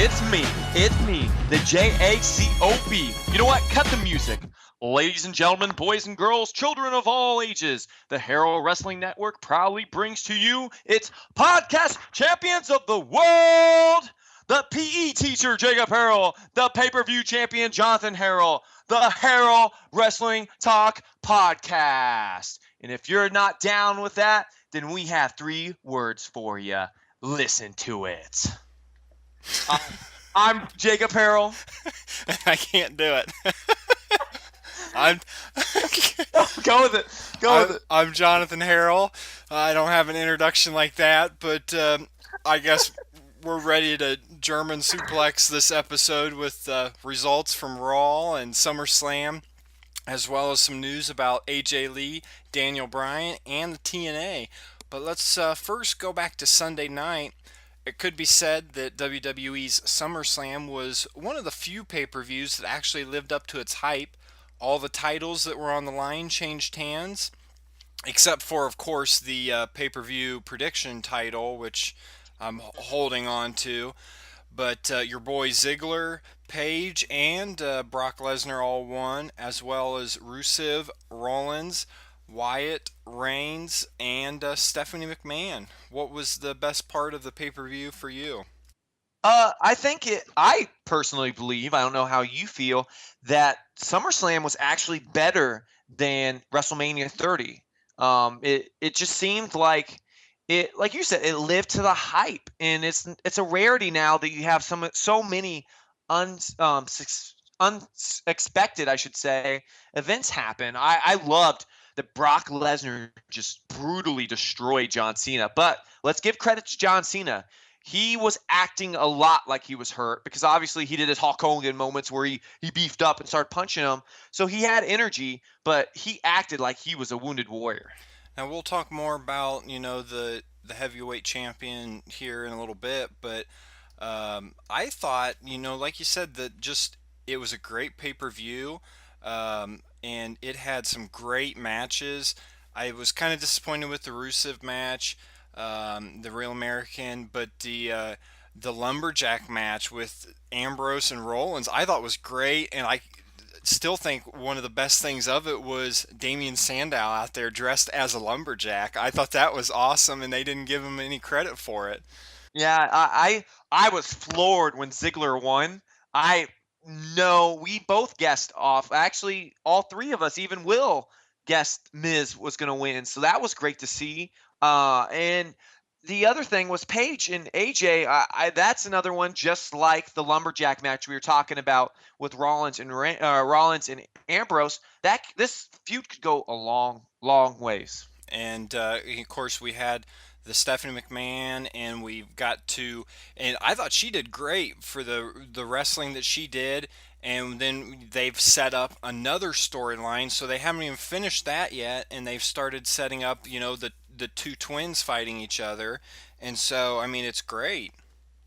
It's me, the J-A-C-O-B. You know what? Cut the music. Ladies and gentlemen, boys and girls, children of all ages, the Harrell Wrestling Network proudly brings to you its podcast champions of the world, the PE teacher Jacob Harrell, the pay-per-view champion Jonathan Harrell, the Harrell Wrestling Talk podcast. And if you're not down with that, then we have 3 words for you. Listen to it. I'm Jacob Harrell. I can't do it. I'm Go with it. I'm Jonathan Harrell. I don't have an introduction like that, but I guess we're ready to German suplex this episode with results from Raw and SummerSlam, as well as some news about AJ Lee, Daniel Bryan, and the TNA. But let's first go back to Sunday night. It could be said that WWE's SummerSlam was one of the few pay-per-views that actually lived up to its hype. All the titles that were on the line changed hands, except for, of course, the pay-per-view prediction title, which I'm holding on to. But your boy Ziggler, Page, and Brock Lesnar all won, as well as Rusev, Rollins, Wyatt, Reigns, and Stephanie McMahon. What was the best part of the pay-per-view for you? I personally believe, I don't know how you feel, that SummerSlam was actually better than WrestleMania 30. It just seemed like it, like you said, it lived to the hype, and it's a rarity now that you have so many unexpected, I should say, events happen. I loved that Brock Lesnar just brutally destroyed John Cena. But let's give credit to John Cena. He was acting a lot like he was hurt because obviously he did his Hulk Hogan moments where he beefed up and started punching him. So he had energy, but he acted like he was a wounded warrior. Now we'll talk more about, the heavyweight champion here in a little bit, but I thought, like you said, that just it was a great pay-per-view. And it had some great matches. I was kind of disappointed with the Rusev match, the Real American, but the lumberjack match with Ambrose and Rollins I thought was great, and I still think one of the best things of it was Damian Sandow out there dressed as a lumberjack. I thought that was awesome, and they didn't give him any credit for it. Yeah, I was floored when Ziggler won. No, we both guessed off. Actually, all 3 of us, even Will, guessed Miz was going to win. So that was great to see. And the other thing was Paige and AJ. That's another one just like the lumberjack match we were talking about with Rollins and Ambrose. This feud could go a long, long ways. And of course, we had the Stephanie McMahon, and and I thought she did great for the wrestling that she did. And then they've set up another storyline, so they haven't even finished that yet, and they've started setting up, the 2 twins fighting each other. And so, I mean, it's great.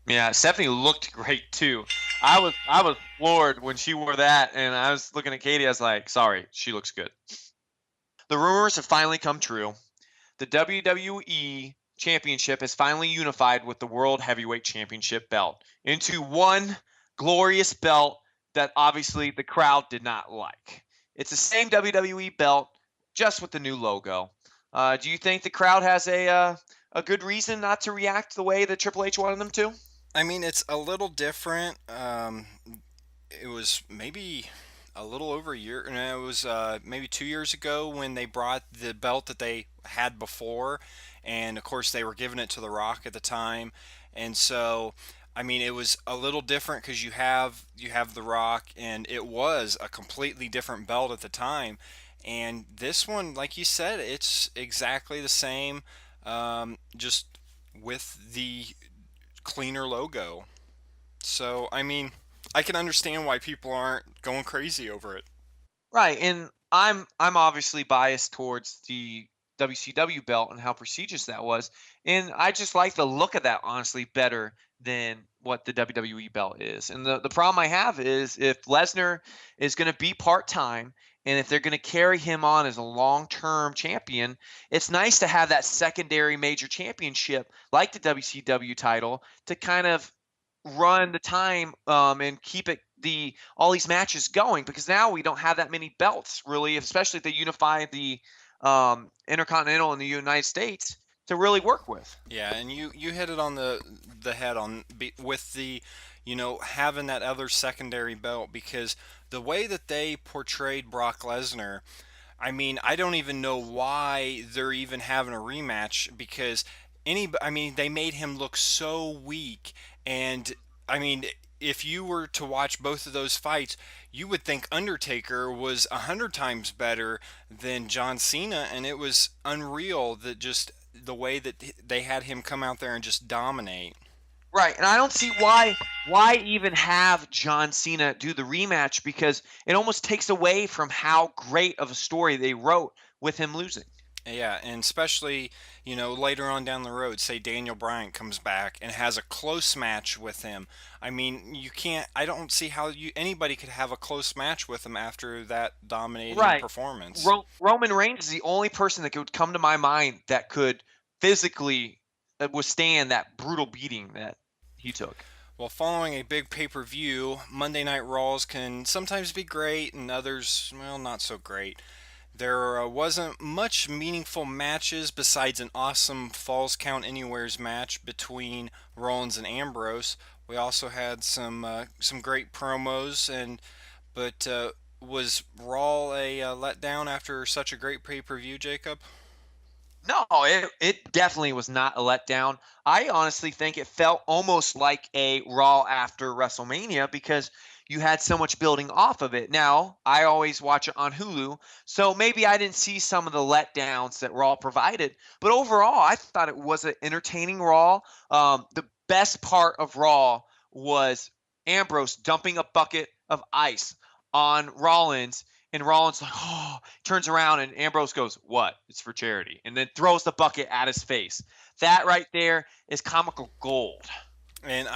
Yeah, Stephanie looked great too. I was floored when she wore that, and I was looking at Katie. I was like, sorry, she looks good. The rumors have finally come true. The WWE Championship has finally unified with the World Heavyweight Championship belt into one glorious belt that obviously the crowd did not like. It's the same WWE belt, just with the new logo. Do you think the crowd has a good reason not to react the way that Triple H wanted them to? I mean, it's a little different. It was maybe a little over a year. No, it was maybe 2 years ago when they brought the belt that they had before, and of course they were giving it to The Rock at the time, and so I mean it was a little different because you have The Rock, and it was a completely different belt at the time. And this one, like you said, it's exactly the same, just with the cleaner logo. So I mean, I can understand why people aren't going crazy over it. Right, and I'm obviously biased towards the WCW belt and how prestigious that was, and I just like the look of that honestly better than what the WWE belt is. And the problem I have is if Lesnar is going to be part-time and if they're going to carry him on as a long-term champion, it's nice to have that secondary major championship like the WCW title to kind of run the time and keep it all these matches going, because now we don't have that many belts really, especially if they unify the Intercontinental in the United States to really work with. Yeah, and you hit it on the head on with the, having that other secondary belt, because the way that they portrayed Brock Lesnar, I mean, I don't even know why they're even having a rematch, because I mean, they made him look so weak. And I mean, if you were to watch both of those fights, you would think Undertaker was 100 times better than John Cena, and it was unreal that just the way that they had him come out there and just dominate. Right, and I don't see why even have John Cena do the rematch, because it almost takes away from how great of a story they wrote with him losing. Yeah, and especially, later on down the road, say Daniel Bryan comes back and has a close match with him. I mean, I don't see how anybody could have a close match with him after that dominating Right. performance. Roman Reigns is the only person that could come to my mind that could physically withstand that brutal beating that he took. Well, following a big pay-per-view, Monday Night Raws can sometimes be great and others, well, not so great. There wasn't much meaningful matches besides an awesome Falls Count Anywheres match between Rollins and Ambrose. We also had some great promos, but was Raw a letdown after such a great pay-per-view, Jacob? No, it definitely was not a letdown. I honestly think it felt almost like a Raw after WrestleMania, because you had so much building off of it. Now, I always watch it on Hulu, so maybe I didn't see some of the letdowns that Raw provided. But overall, I thought it was an entertaining Raw. The best part of Raw was Ambrose dumping a bucket of ice on Rollins, and Rollins like, oh, turns around and Ambrose goes, "What? It's for charity," and then throws the bucket at his face. That right there is comical gold. And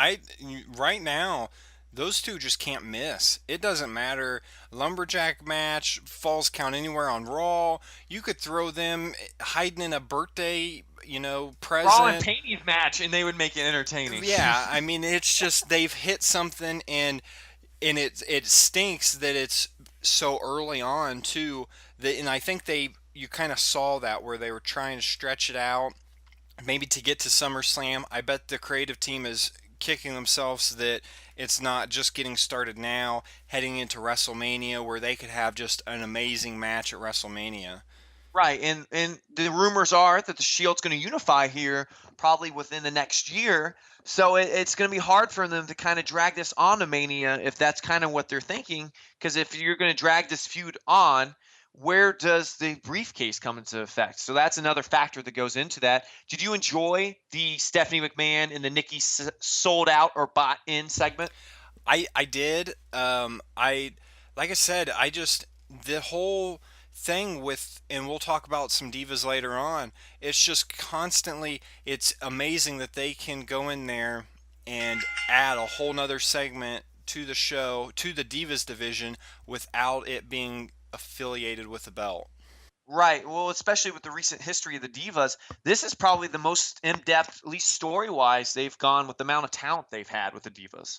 right now, those two just can't miss. It doesn't matter. Lumberjack match, Falls Count Anywhere on Raw. You could throw them hiding in a birthday, Raw and present. Payne's match, and they would make it entertaining. Yeah, I mean, it's just they've hit something, and it stinks that it's so early on too. And I think you kind of saw that where they were trying to stretch it out, maybe to get to SummerSlam. I bet the creative team is kicking themselves that it's not just getting started now, heading into WrestleMania, where they could have just an amazing match at WrestleMania. Right, and the rumors are that the Shield's going to unify here probably within the next year. So it's going to be hard for them to kind of drag this on to Mania if that's kind of what they're thinking. Because if you're going to drag this feud on, where does the briefcase come into effect? So that's another factor that goes into that. Did you enjoy the Stephanie McMahon and the Nikki sold out or bought in segment? I did. I Like I said, I just the whole thing with, and we'll talk about some divas later on. It's just constantly. It's amazing that they can go in there and add a whole nother segment to the show, to the divas division, without it being affiliated with the belt. Right. Well, especially with the recent history of the Divas, this is probably the most in-depth, at least story-wise, they've gone with the amount of talent they've had with the Divas.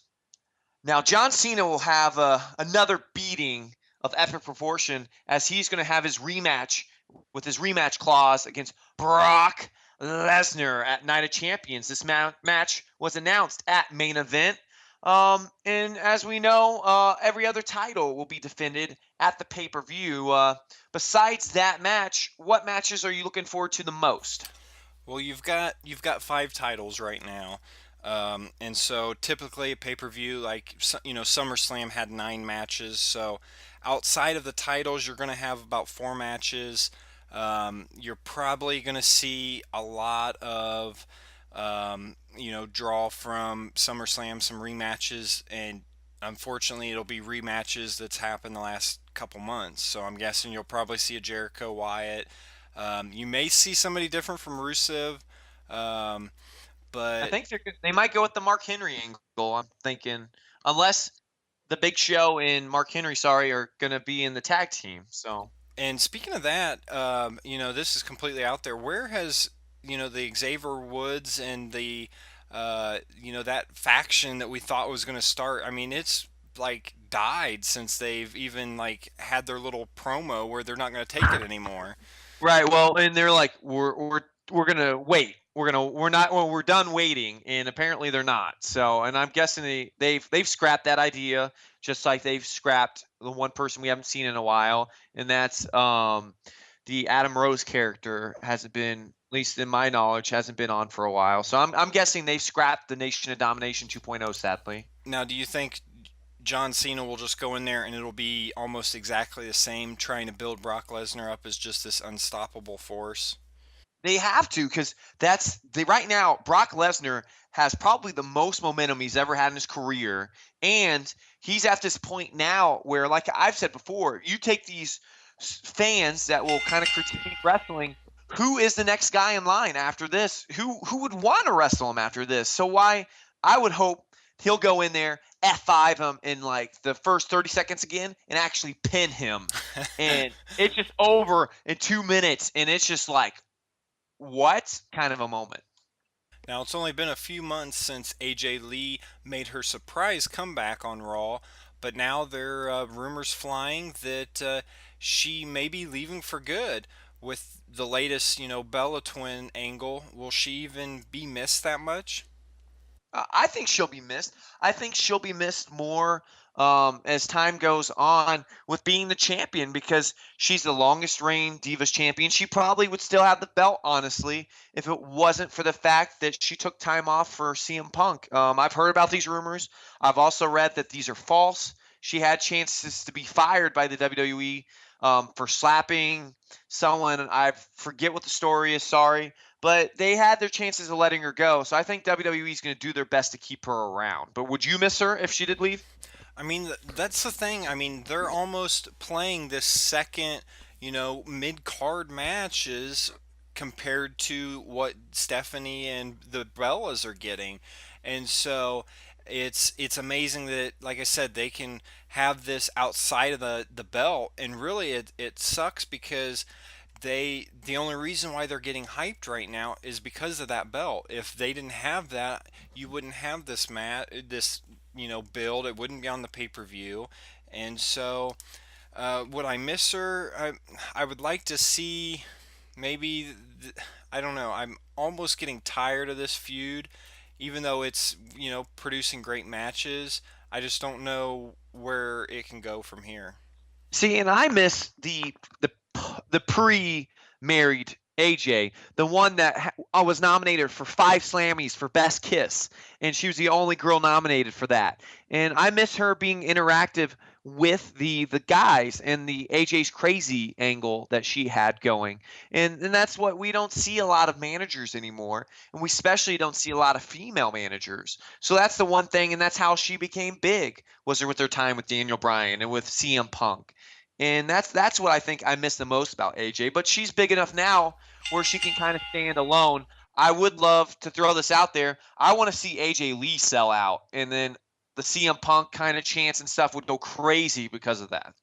Now, John Cena will have another beating of epic proportion, as he's going to have his rematch with his rematch clause against Brock Lesnar at Night of Champions. This match was announced at Main Event. And as we know, every other title will be defended at the pay-per-view. Besides that match, what matches are you looking forward to the most? Well, you've got 5 titles right now, and so typically a pay per view like SummerSlam had 9 matches. So outside of the titles, you're going to have about 4 matches. You're probably going to see a lot of draw from SummerSlam, some rematches, and unfortunately, it'll be rematches that's happened the last couple months. So I'm guessing you'll probably see a Jericho Wyatt. You may see somebody different from Rusev, um, I but think they might go with the Mark Henry angle. I'm thinking, unless the Big Show and Mark Henry, sorry, are going to be in the tag team. So and speaking of that, this is completely out there. Where has the Xavier Woods and the That faction that we thought was going to start. I mean, it's like died since they've even like had their little promo where they're not going to take it anymore. Right. Well, and they're like, we're gonna wait. We're not. Well, we're done waiting, and apparently they're not. So, and I'm guessing they've scrapped that idea, just like they've scrapped the one person we haven't seen in a while, and that's the Adam Rose character hasn't been, at least in my knowledge, hasn't been on for a while. So I'm guessing they've scrapped the Nation of Domination 2.0. Sadly. Now, do you think John Cena will just go in there and it'll be almost exactly the same, trying to build Brock Lesnar up as just this unstoppable force? They have to, because that's they right now. Brock Lesnar has probably the most momentum he's ever had in his career, and he's at this point now where, like I've said before, you take these fans that will kind of critique wrestling. Who is the next guy in line after this? Who would want to wrestle him after this? So why I would hope he'll go in there, F5 him in like the first 30 seconds again, and actually pin him, and it's just over in 2 minutes, and it's just like what kind of a moment? Now, it's only been a few months since AJ Lee made her surprise comeback on Raw, but now there are rumors flying that she may be leaving for good. With the latest, Bella Twin angle, will she even be missed that much? I think she'll be missed. I think she'll be missed more as time goes on with being the champion, because she's the longest reigning Divas champion. She probably would still have the belt, honestly, if it wasn't for the fact that she took time off for CM Punk. I've heard about these rumors. I've also read that these are false. She had chances to be fired by the WWE for slapping someone. I forget what the story is. Sorry, but they had their chances of letting her go. So I think WWE is going to do their best to keep her around. But would you miss her if she did leave? I mean, that's the thing. I mean, they're almost playing this second, mid card matches compared to what Stephanie and the Bellas are getting. And so it's amazing that, like I said, they can have this outside of the belt. And really, it sucks because the only reason why they're getting hyped right now is because of that belt. If they didn't have that, you wouldn't have this build. It wouldn't be on the pay-per-view. And so would I miss her? I would like to see maybe I don't know. I'm almost getting tired of this feud, even though it's producing great matches. I just don't know where it can go from here. See, and I miss the pre-married AJ, the one that was nominated for 5 Slammies for Best Kiss, and she was the only girl nominated for that. And I miss her being interactive with the guys and the AJ's crazy angle that she had going. And that's what we don't see a lot of managers anymore, and we especially don't see a lot of female managers. So that's the one thing, and that's how she became big, was with her time with Daniel Bryan and with CM Punk. And that's what I think I miss the most about AJ. But she's big enough now where she can kind of stand alone. I would love to throw this out there. I want to see AJ Lee sell out, and then the CM Punk kind of chance and stuff would go crazy because of that.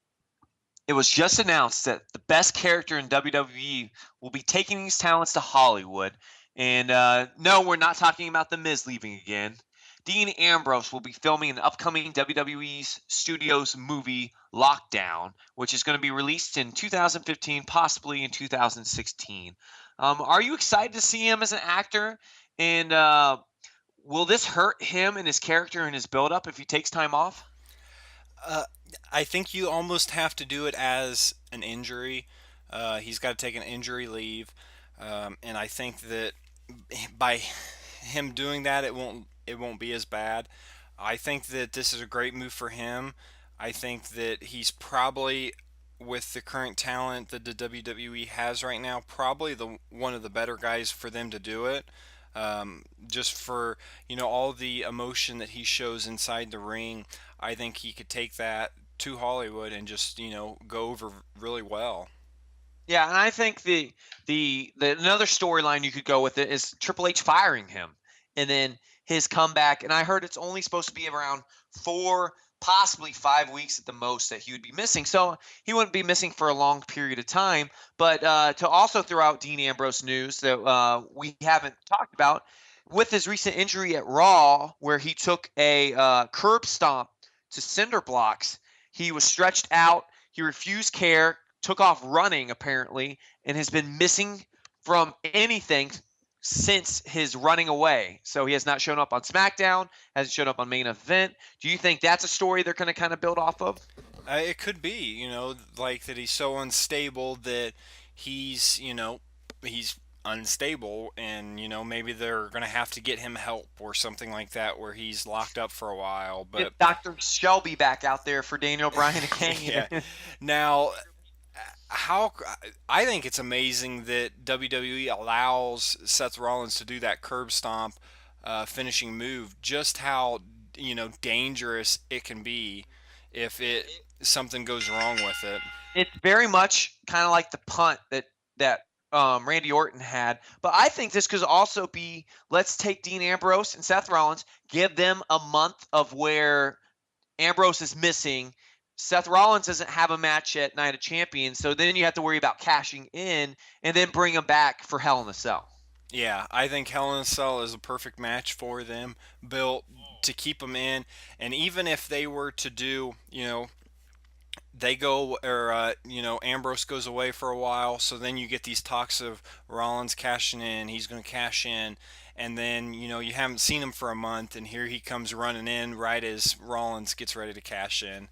It was just announced that the best character in WWE will be taking these talents to Hollywood. And no, we're not talking about The Miz leaving again. Dean Ambrose will be filming an upcoming WWE's Studios movie, Lockdown, which is going to be released in 2015, possibly in 2016. Are you excited to see him as an actor? And will this hurt him and his character and his build-up if he takes time off? Uh, I think you almost have to do it as an injury. He's got to take an injury leave, and I think that by him doing that, it won't be as bad. I think that this is a great move for him. I think that he's probably, with the current talent that the WWE has right now, probably the one of the better guys for them to do it. Just for all the emotion that he shows inside the ring, I think he could take that to Hollywood and just go over really well. Yeah, and I think the another storyline you could go with it is Triple H firing him, and then his comeback. And I heard it's only supposed to be around 4, possibly 5 weeks at the most that he would be missing. So he wouldn't be missing for a long period of time. But to also throw out Dean Ambrose news that we haven't talked about, with his recent injury at Raw, where he took a curb stomp to cinder blocks, he was stretched out. He refused care, took off running apparently, and has been missing from anything since his running away. So he has not shown up on SmackDown, hasn't shown up on main event. Do you think that's a story they're going to kind of build off of? It could be, like that he's so unstable that he's unstable, and maybe they're gonna have to get him help or something like that, where he's locked up for a while. Get But Dr. Shelby back out there for Daniel Bryan yeah, again. now how I think it's amazing that WWE allows Seth Rollins to do that curb stomp finishing move. Just how dangerous it can be if it something goes wrong with it. It's very much kind of like the punt that Randy Orton had. But I think this could also be, let's take Dean Ambrose and Seth Rollins, give them a month of where Ambrose is missing. Seth Rollins doesn't have a match at Night of Champions, so then you have to worry about cashing in and then bring him back for Hell in a Cell. Yeah, I think Hell in a Cell is a perfect match for them, built to keep them in. And even if they were to do, they go or Ambrose goes away for a while, so then you get these talks of Rollins cashing in, he's going to cash in, and then you haven't seen him for a month, and here he comes running in right as Rollins gets ready to cash in.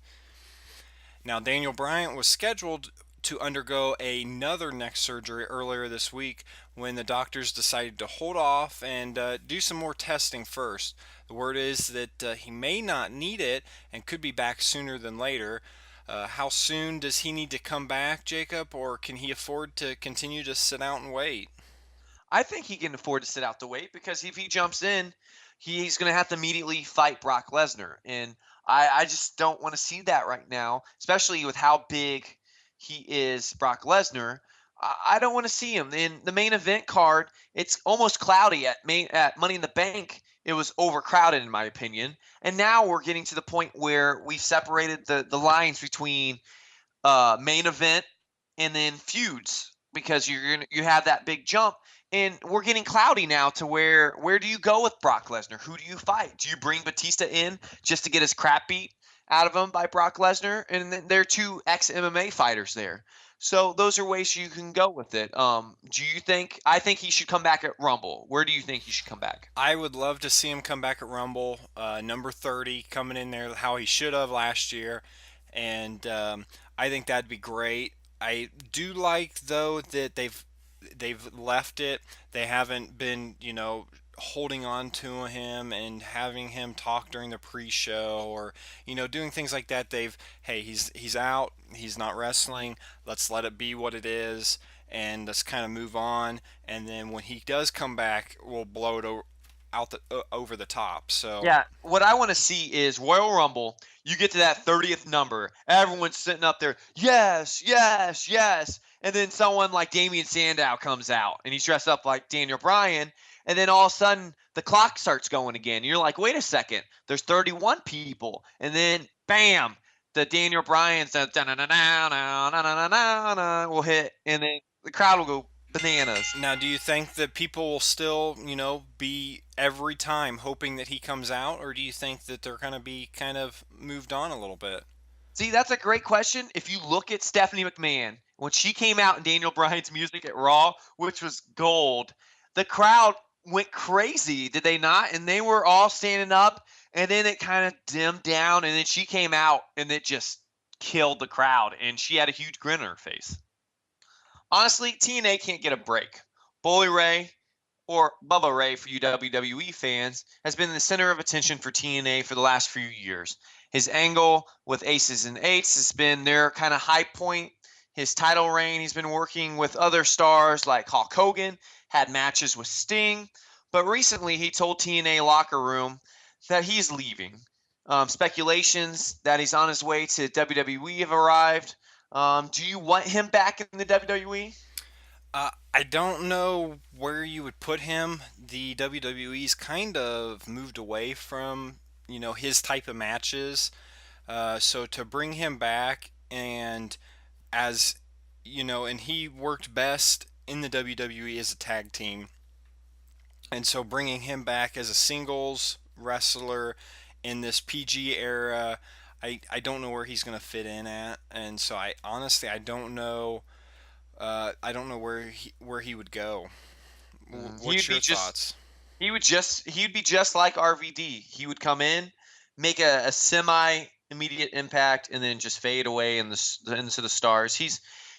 Now, Daniel Bryan was scheduled to undergo another neck surgery earlier this week when the doctors decided to hold off and do some more testing first. The word is that he may not need it and could be back sooner than later. How soon does he need to come back, Jacob, or can he afford to continue to sit out and wait? I think he can afford to sit out the wait because if he jumps in, he's going to have to immediately fight Brock Lesnar. And I just don't want to see that right now, especially with how big he is, Brock Lesnar. I don't want to see him. In the main event card, it's almost cloudy at Money in the Bank. It was overcrowded, in my opinion. And now we're getting to the point where we've separated the lines between main event and then feuds because you have that big jump and we're getting cloudy now to where do you go with Brock Lesnar? Who do you fight? Do you bring Batista in just to get his crap beat out of him by Brock Lesnar? And then there are two ex MMA fighters there. So those are ways you can go with it. Do you think I think he should come back at Rumble? Where do you think he should come back? I would love to see him come back at Rumble, number 30, coming in there how he should have last year, and I think that'd be great. I do like though that they've left it. They haven't been holding on to him and having him talk during the pre-show or doing things like that. Hey, he's out. He's not wrestling. Let's let it be what it is and let's kind of move on. And then when he does come back, we'll blow it over the top. So Yeah, what I want to see is Royal Rumble. You get to that 30th number, everyone's sitting up there, yes, yes, yes. And then someone like Damian Sandow comes out and he's dressed up like Daniel Bryan. And then all of a sudden the clock starts going again. You're like, wait a second, there's 31 people. And then bam, the Daniel Bryan's will hit. And then the crowd will go bananas. now, do you think that people will still, be every time hoping that he comes out, or do you think that they're going to be kind of moved on a little bit? See, that's a great question. If you look at Stephanie McMahon, when she came out in Daniel Bryan's music at Raw, which was gold, the crowd went crazy, did they not? And they were all standing up, and then it kind of dimmed down, and then she came out, and it just killed the crowd, and she had a huge grin on her face. Honestly, TNA can't get a break. Bully Ray, or Bubba Ray for you WWE fans, has been the center of attention for TNA for the last few years. His angle with Aces and Eights has been their kind of high point. His title reign, he's been working with other stars like Hulk Hogan, had matches with Sting, but recently he told TNA Locker Room that he's leaving. Speculations that he's on his way to WWE have arrived. Do you want him back in the WWE? I don't know where you would put him. The WWE's kind of moved away from, his type of matches. So to bring him back and as, and he worked best in the WWE as a tag team. And so bringing him back as a singles wrestler in this PG era, I don't know where he's going to fit in at. And so I honestly, I don't know where he would go. He'd What's be your just thoughts? he'd be just like RVD. He would come in, make a semi immediate impact, and then just fade away into the stars.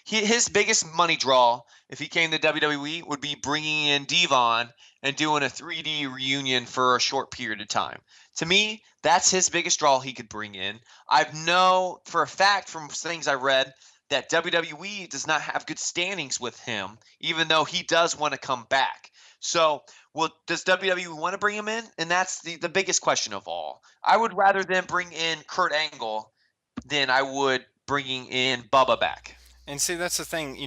His biggest money draw if he came to WWE would be bringing in Devon and doing a 3D reunion for a short period of time. To me, that's his biggest draw he could bring in. I know for a fact from things I read that WWE does not have good standings with him, even though he does want to come back. So, well, does WWE want to bring him in? And that's the biggest question of all. I would rather them bring in Kurt Angle than I would bringing in Bubba back. And see, that's the thing,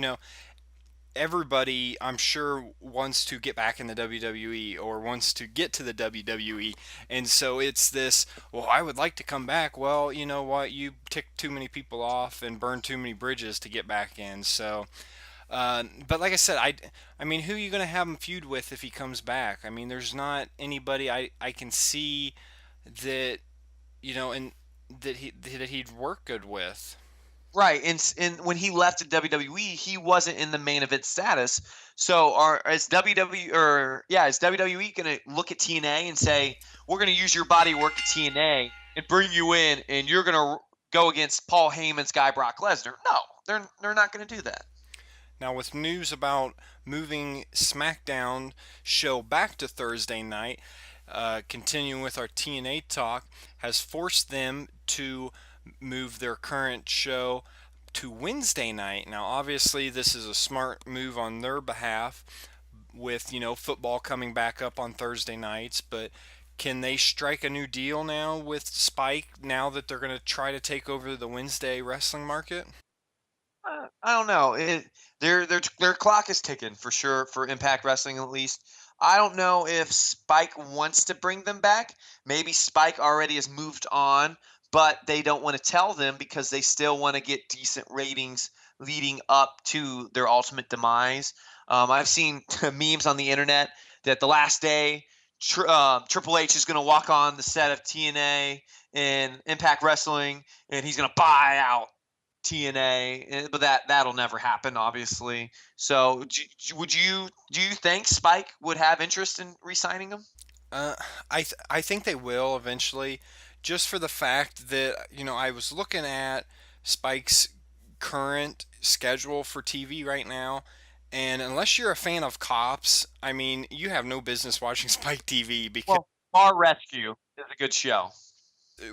everybody, I'm sure, wants to get back in the WWE or wants to get to the WWE. And so it's this, well, I would like to come back. Well, you know what? You ticked too many people off and burned too many bridges to get back in. So, but like I said, I mean, who are you going to have him feud with if he comes back? I mean, there's not anybody I can see that, and that he'd work good with. Right, and when he left the WWE, he wasn't in the main event status. So, is WWE going to look at TNA and say, "We're going to use your body work at TNA and bring you in, and you're going to go against Paul Heyman's guy Brock Lesnar"? No, they're not going to do that. Now, with news about moving Smackdown show back to Thursday night, continuing with our TNA talk, has forced them to move their current show to Wednesday night. Now, obviously, this is a smart move on their behalf with, football coming back up on Thursday nights, but can they strike a new deal now with Spike now that they're going to try to take over the Wednesday wrestling market? I don't know. Their clock is ticking for sure for Impact Wrestling at least. I don't know if Spike wants to bring them back. Maybe Spike already has moved on, but they don't want to tell them because they still want to get decent ratings leading up to their ultimate demise. I've seen memes on the internet that the last day Triple H is going to walk on the set of TNA and Impact Wrestling, and he's going to buy out TNA, but that'll never happen, obviously. So, do you think Spike would have interest in re-signing him? Uh, I think they will eventually, just for the fact that I was looking at Spike's current schedule for TV right now, and unless you're a fan of Cops, I mean, you have no business watching Spike TV because, Well, Bar Rescue is a good show.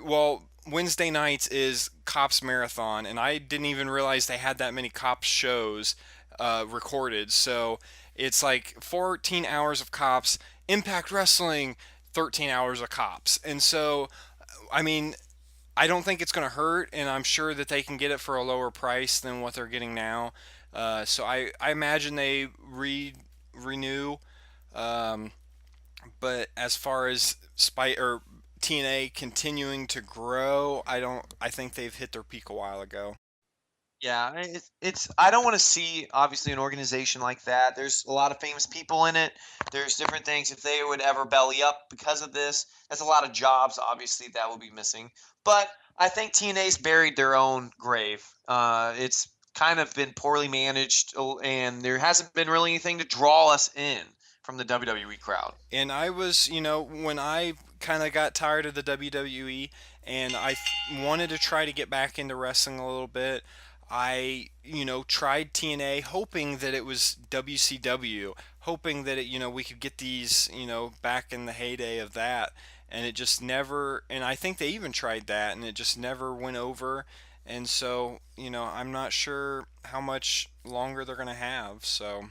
well, Wednesday nights is Cops Marathon, and I didn't even realize they had that many Cops shows recorded. So it's like 14 hours of Cops, Impact Wrestling, 13 hours of Cops. And so, I mean, I don't think it's going to hurt, and I'm sure that they can get it for a lower price than what they're getting now. So I imagine they renew. Um, but as far as Spike or TNA continuing to grow, I think they've hit their peak a while ago. Yeah, it's I don't want to see obviously an organization like that. There's a lot of famous people in it. There's different things. If they would ever belly up because of this, that's a lot of jobs obviously that will be missing. But I think TNA's buried their own grave. It's kind of been poorly managed, and there hasn't been really anything to draw us in from the WWE crowd. And I was, when I kind of got tired of the WWE and I wanted to try to get back into wrestling a little bit, I, tried TNA hoping that it was WCW, hoping that we could get these, back in the heyday of that. And it just never, and I think they even tried that and it just never went over. And so, I'm not sure how much longer they're going to have. So.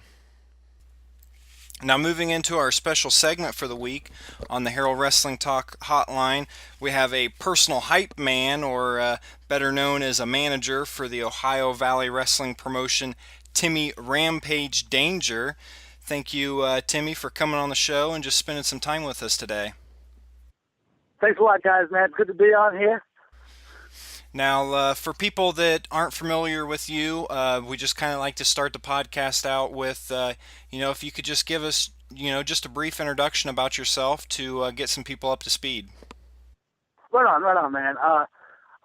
Now, moving into our special segment for the week on the Harrell Wrestling Talk hotline, we have a personal hype man, or better known as a manager for the Ohio Valley Wrestling promotion, Timmy Rampage Danger. Thank you, Timmy, for coming on the show and just spending some time with us today. Thanks a lot, guys, man. Good to be on here. Now, for people that aren't familiar with you, we just kind of like to start the podcast out with, if you could just give us, just a brief introduction about yourself to get some people up to speed. Right on, man.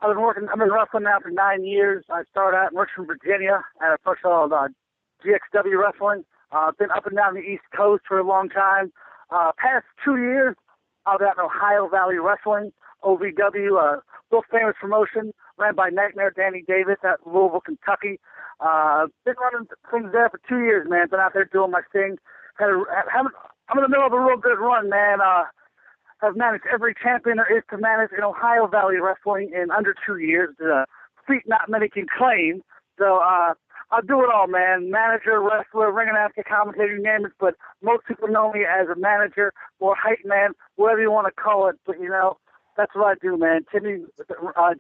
I've been wrestling now for 9 years. I started out in Richmond, Virginia at a place called GXW Wrestling. Been up and down the East Coast for a long time. Past 2 years, I was at Ohio Valley Wrestling, OVW, real famous promotion, ran by Nightmare Danny Davis at Louisville, Kentucky. Been running things there for 2 years, man. Been out there doing my thing. I'm in the middle of a real good run, man. I've managed every champion there is to manage in Ohio Valley Wrestling in under 2 years. Feat not many can claim. So I do it all, man. Manager, wrestler, ring announcer, commentator, you name it. But most people know me as a manager or hype man, whatever you want to call it. But, that's what I do, man. Timmy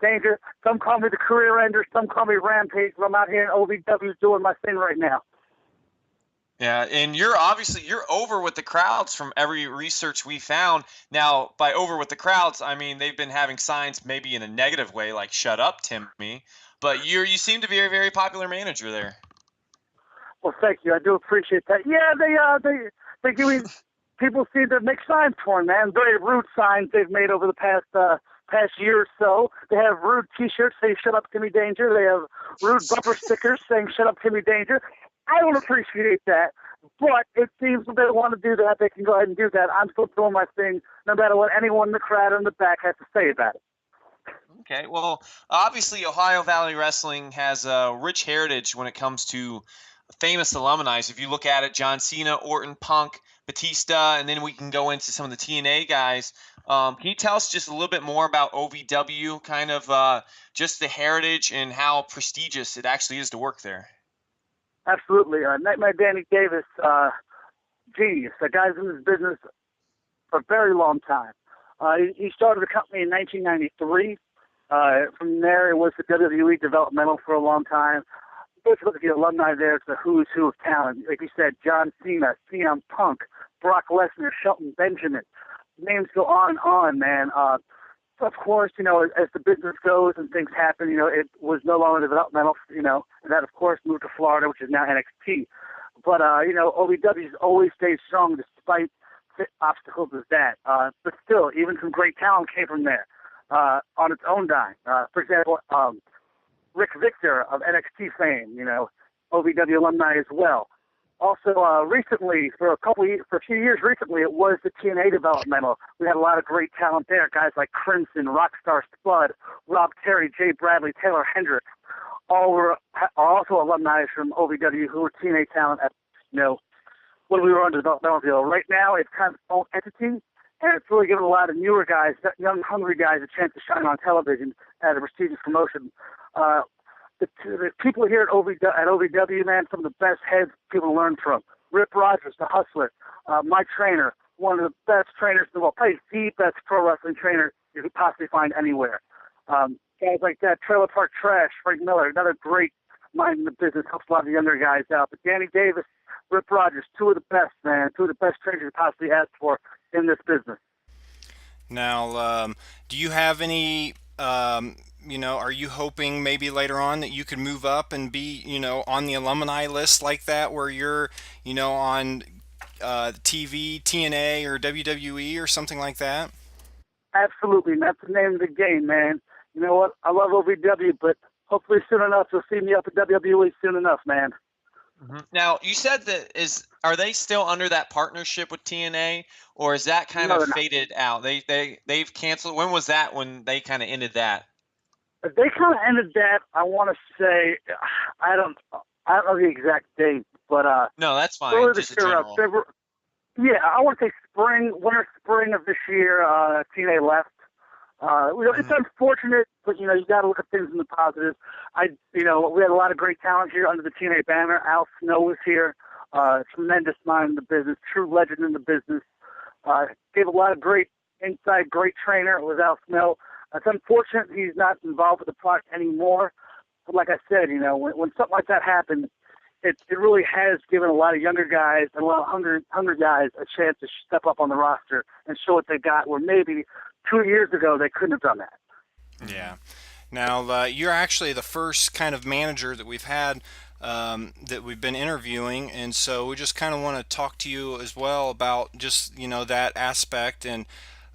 Danger. Some call me the career ender. Some call me Rampage. But I'm out here in OVW doing my thing right now. Yeah, and you're over with the crowds from every research we found. Now, by over with the crowds, I mean they've been having signs maybe in a negative way, like "Shut up, Timmy." But you seem to be a very popular manager there. Well, thank you. I do appreciate that. Yeah, they give me people seem to make signs for me, man. Very rude signs they've made over the past year or so. They have rude T-shirts saying "Shut up, Timmy Danger." They have rude bumper stickers saying "Shut up, Timmy Danger." I don't appreciate that, but it seems if they want to do that, they can go ahead and do that. I'm still doing my thing, no matter what anyone in the crowd or in the back has to say about it. Okay, well, obviously Ohio Valley Wrestling has a rich heritage when it comes to famous alumni. If you look at it, John Cena, Orton, Punk, Batista, and then we can go into some of the TNA guys. Can you tell us just a little bit more about OVW, kind of just the heritage and how prestigious it actually is to work there? Absolutely. Nightmare Danny Davis, genius. That guy's in this business for a very long time. He started the company in 1993. From there, it was the WWE developmental for a long time. Basically, look at the alumni there. It's the who's who of talent. Like you said, John Cena, CM Punk, Brock Lesnar, Shelton Benjamin. Names go on, man. Of course, as the business goes and things happen, it was no longer developmental, and that, of course, moved to Florida, which is now NXT. But, OVW's always stayed strong despite obstacles as that. But still, even some great talent came from there on its own dime. For example, Rick Victor of NXT fame, OVW alumni as well. Also, recently, for a few years recently, it was the TNA developmental. We had a lot of great talent there. Guys like Crimson, Rockstar Spud, Rob Terry, Jay Bradley, Taylor Hendricks. All are also alumni from OVW who were TNA talent at, when we were under developmental deal. Right now, it's kind of its own entity, and it's really given a lot of newer guys, young, hungry guys, a chance to shine on television at a prestigious promotion. The people here at OVW, man, some of the best heads people to learn from. Rip Rogers, the Hustler, my trainer, one of the best trainers in the world, probably the best pro wrestling trainer you could possibly find anywhere. Guys like that, Trailer Park Trash, Frank Miller, another great mind in the business, helps a lot of the younger guys out. But Danny Davis, Rip Rogers, two of the best, man, two of the best trainers you could possibly ask for in this business. Now, do you have any... are you hoping maybe later on that you could move up and be, on the alumni list like that, where you're, on TV, TNA, or WWE or something like that? Absolutely. That's the name of the game, man. You know what? I love OVW, but hopefully soon enough you'll see me up at WWE soon enough, man. Mm-hmm. Now, you said are they still under that partnership with TNA, or is that kind of faded out? They've canceled. When was that? When they kind of ended that? They kind of ended that. I want to say, I don't know the exact date, but no, that's fine. Just a general. Yeah, I want to say winter, spring of this year. TNA left. It's unfortunate, but you got to look at things in the positive. We had a lot of great talent here under the TNA banner. Al Snow was here, tremendous mind in the business, true legend in the business. Gave a lot of great insight, great trainer. It was Al Snow. It's unfortunate he's not involved with the product anymore. But like I said, when something like that happens, it really has given a lot of younger guys and a lot of hungry guys a chance to step up on the roster and show what they got, where maybe 2 years ago they couldn't have done that. Yeah. Now, you're actually the first kind of manager that we've had that we've been interviewing, and so we just kind of want to talk to you as well about just that aspect and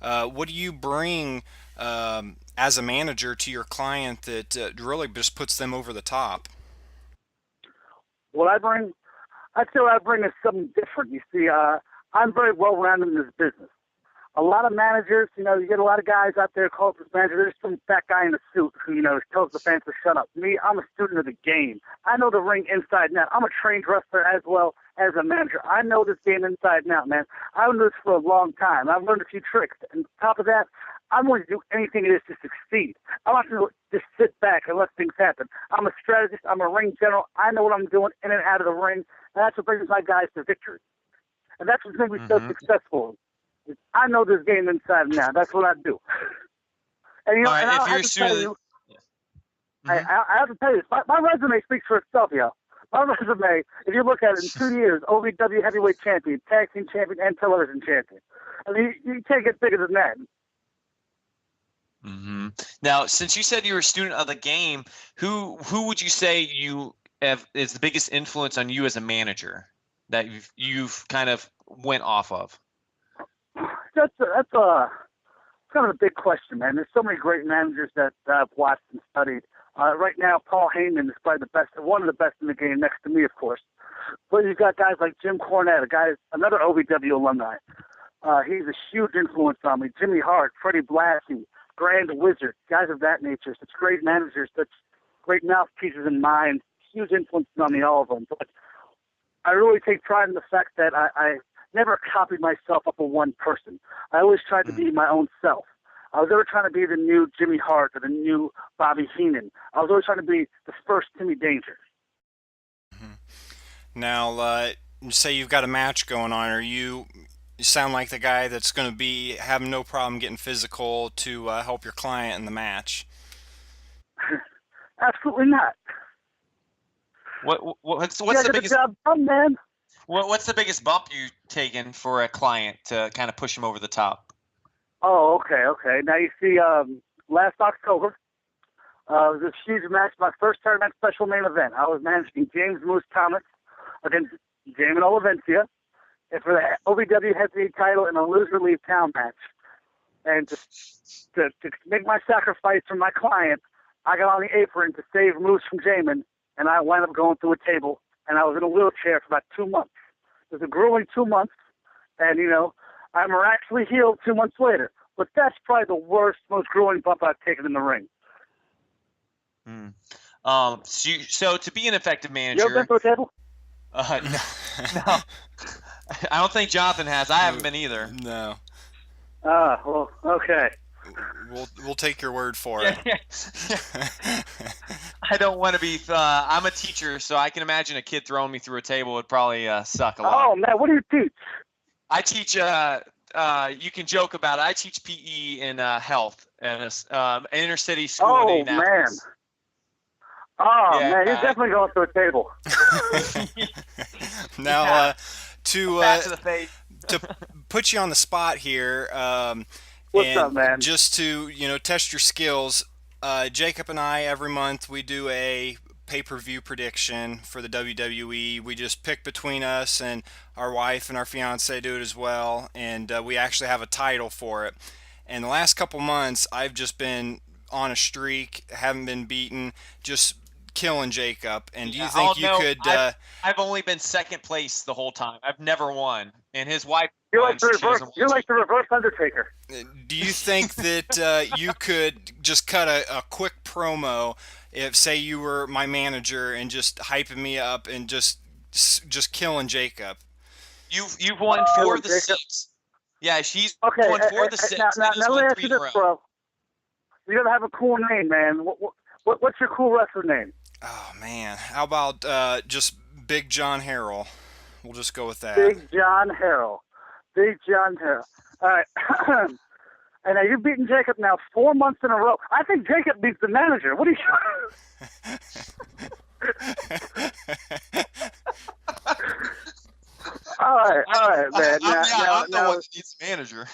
what do you bring as a manager to your client that really just puts them over the top? What I bring, I'd say what I bring is something different. You see, I'm very well-rounded in this business. A lot of managers, you get a lot of guys out there called this manager. There's some fat guy in a suit who, tells the fans to shut up. Me, I'm a student of the game. I know the ring inside and out. I'm a trained wrestler as well as a manager. I know this game inside and out, man. I've been doing this for a long time. I've learned a few tricks. And on top of that, I'm willing to do anything it is to succeed. I'm not going to just sit back and let things happen. I'm a strategist. I'm a ring general. I know what I'm doing in and out of the ring, and that's what brings my guys to victory. And that's what's going to be so successful. I know this game inside and out. That's what I do. And All right, and if I you're have to tell student, you, I have to tell you, my resume speaks for itself, y'all. My resume, if you look at it, in 2 years, OVW heavyweight champion, tag team champion, and television champion. I mean, you can't get bigger than that. Now, since you said you were a student of the game, who would you say is the biggest influence on you as a manager that you've kind of went off of? That's kind of a big question, man. There's so many great managers that I've watched and studied. Right now, Paul Heyman is probably one of the best in the game, next to me, of course. But you've got guys like Jim Cornette, another OVW alumni. He's a huge influence on me. Jimmy Hart, Freddie Blassie, Grand Wizard, guys of that nature. Such great managers, such great mouthpieces and minds. Huge influence on me, all of them. But I really take pride in the fact that I never copied myself up of one person. I always tried to be my own self. I was never trying to be the new Jimmy Hart or the new Bobby Heenan. I was always trying to be the first Timmy Danger. Now, say you've got a match going on, you sound like the guy that's going to be having no problem getting physical to help your client in the match. Absolutely not. What's the biggest job done, man? What's the biggest bump you've taken for a client to kind of push him over the top? Oh, okay. Now, you see, last October, it was a huge match, my first tournament special main event. I was managing James Moose Thomas against Damon Olivencia and for the OVW Heavyweight title in a loser leave town match. And to make my sacrifice for my client, I got on the apron to save Moose from Jamin, and I wound up going through a table, and I was in a wheelchair for about 2 months. It was a grueling 2 months, and, I miraculously healed 2 months later. But that's probably the worst, most grueling bump I've taken in the ring. So to be an effective manager... You ever been to a table? No. I don't think Jonathan has. I haven't been either. No. Well, okay. We'll take your word for it. I don't want to be. I'm a teacher, so I can imagine a kid throwing me through a table would probably suck a lot. Oh man, what do you teach? I teach. You can joke about it. I teach PE in health at an inner city school in Indianapolis. Man, you're definitely going through a table. Now, to put you on the spot here. What's up, man? Just to test your skills, Jacob and I every month we do a pay-per-view prediction for the WWE. We just pick between us, and our wife and our fiance do it as well, and we actually have a title for it. And the last couple months, I've just been on a streak, haven't been beaten, just killing Jacob. And do you think you could? I've only been second place the whole time. I've never won, and his wife. You're like the reverse Undertaker. Do you think that you could just cut a quick promo if, say, you were my manager and just hyping me up and just killing Jacob? You've won 4 of the 6. Yeah, she's won 4 of the 6. Now let me ask you this, bro. You gotta have a cool name, man. What's your cool wrestler name? Oh man, how about just Big John Harrell? We'll just go with that. Big John Harrell. All right. And now you've beaten Jacob now 4 months in a row. I think Jacob beats the manager. What do you? All right, man. I'm the one that needs a manager.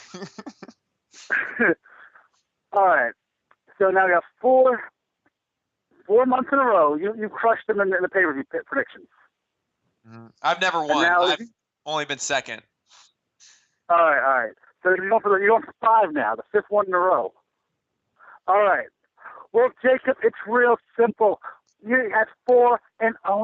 All right. So now we got 4 4 months in a row, you crushed them in the pay-per-view predictions. I've never won. I've only been second. All right. So you're going for 5 now, the 5th one in a row. All right. Well, Jacob, it's real simple. You had 4-0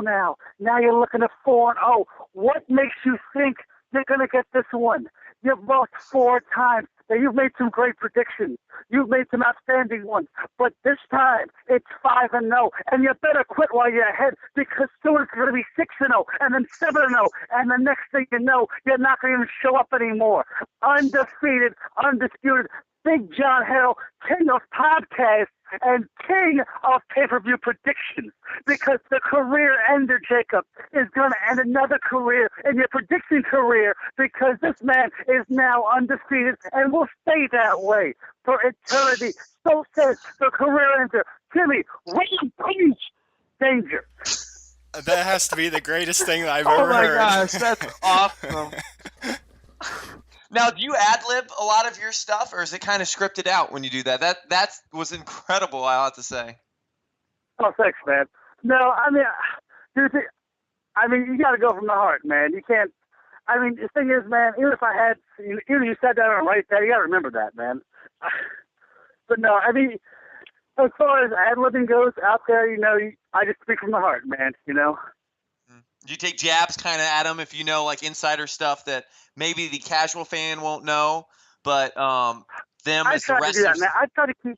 now. Now you're looking at 4-0. What makes you think you're going to get this one? You've lost 4 times. Now, you've made some great predictions. You've made some outstanding ones. But this time, it's 5-0. And you better quit while you're ahead, because soon it's going to be 6-0, and then 7-0. And the next thing you know, you're not going to even show up anymore. Undefeated, undisputed. Big John Harrell, king of podcasts and king of pay-per-view predictions, because the career ender, Jacob, is going to end another career in your prediction career, because this man is now undefeated and will stay that way for eternity. So says the career ender, Timmy Danger. That has to be the greatest thing that I've ever heard. Oh my gosh, that's awesome. Now, do you ad-lib a lot of your stuff, or is it kind of scripted out when you do that? That was incredible, I'll have to say. Oh, thanks, man. No, I mean, dude, you got to go from the heart, man. You can't. I mean, the thing is, man, even if you sat down and write that, you got to remember that, man. But no, I mean, as far as ad-libbing goes out there, I just speak from the heart, man, Do you take jabs kind of at them if you know, like, insider stuff that maybe the casual fan won't know, but them as the wrestlers? I try to do that, man.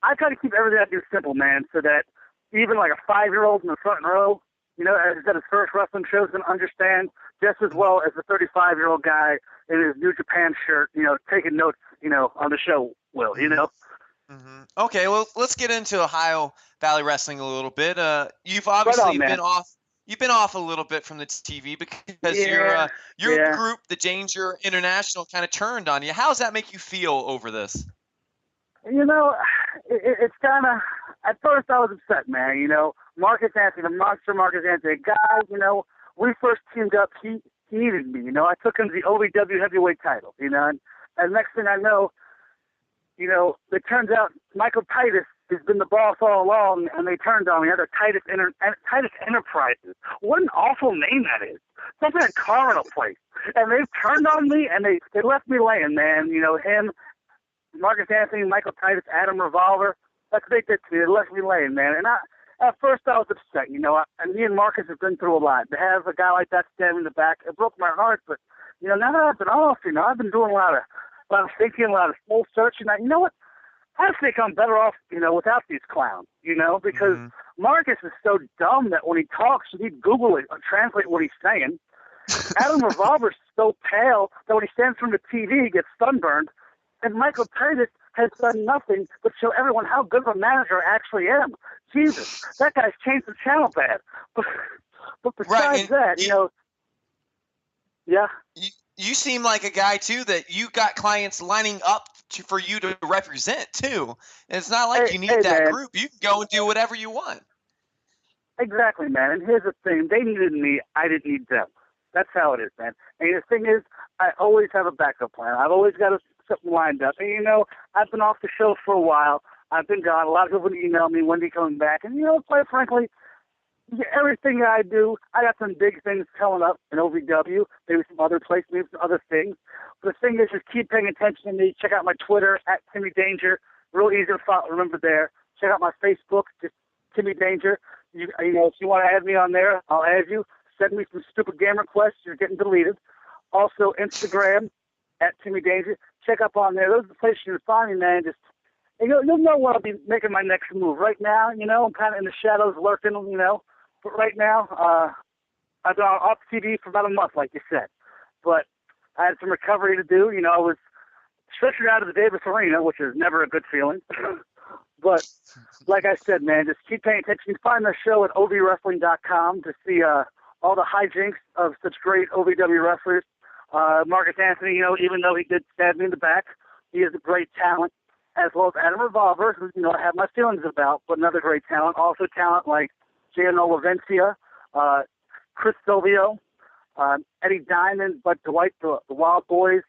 I try to keep everything I do simple, man, so that even like a 5-year-old in the front row, as at his first wrestling show, is going to understand just as well as the 35-year-old guy in his New Japan shirt, taking notes, on the show will, Mm-hmm. Okay, well, let's get into Ohio Valley Wrestling a little bit. You've obviously been off. You've been off a little bit from the TV because your group, the Danger International, kind of turned on you. How does that make you feel over this? It's kind of, at first I was upset, man. Marcus Anthony, the monster Marcus Anthony, guy, we first teamed up, he needed me. I took him to the OVW heavyweight title, and next thing I know, it turns out Michael Titus has been the boss all along, and they turned on me. They're Titus Enterprises. What an awful name that is. Something like a car rental place. And they've turned on me, and they left me laying, man. Him, Marcus Anthony, Michael Titus, Adam Revolver. That's what they did to me. They left me laying, man. And at first I was upset. And me and Marcus have been through a lot. To have a guy like that stand in the back, it broke my heart. But, now that I've been off, I've been doing a lot of thinking, a lot of soul searching. You know what? I think I'm better off, without these clowns, because Marcus is so dumb that when he talks, you need to Google it or translate what he's saying. Adam Revolver's so pale that when he stands from the TV, he gets sunburned. And Michael Titus has done nothing but show everyone how good of a manager I actually am. Jesus, that guy's changed the channel bad. But besides that, yeah. You seem like a guy, too, that you got clients lining up for you to represent, too. And it's not like you need that group. You can go and do whatever you want. Exactly, man. And here's the thing. They needed me. I didn't need them. That's how it is, man. And the thing is, I always have a backup plan. I've always got something lined up. And, I've been off the show for a while. I've been gone. A lot of people email me, when are you coming back? And, quite frankly, everything I do, I got some big things coming up in OVW, maybe some other places, maybe some other things. But the thing is, just keep paying attention to me. Check out my Twitter, @Timmy Danger. Real easy to follow, remember there. Check out my Facebook, just Timmy Danger. If you want to add me on there, I'll add you. Send me some stupid game requests. You're getting deleted. Also, Instagram, @Timmy Danger. Check up on there. Those are the places you can find me, man. You'll know when I'll be making my next move. Right now, I'm kind of in the shadows lurking, But right now, I've been off TV for about a month, like you said. But I had some recovery to do. I was stretchered out of the Davis Arena, which is never a good feeling. But like I said, man, just keep paying attention. You can find the show at ovwrestling.com to see all the hijinks of such great OVW wrestlers. Marcus Anthony, even though he did stab me in the back, he is a great talent, as well as Adam Revolver, who, I have my feelings about, but another great talent. Also talent like Gianno Lavencia, Chris Silvio, Eddie Diamond, Bud Dwight, the Wild Boys,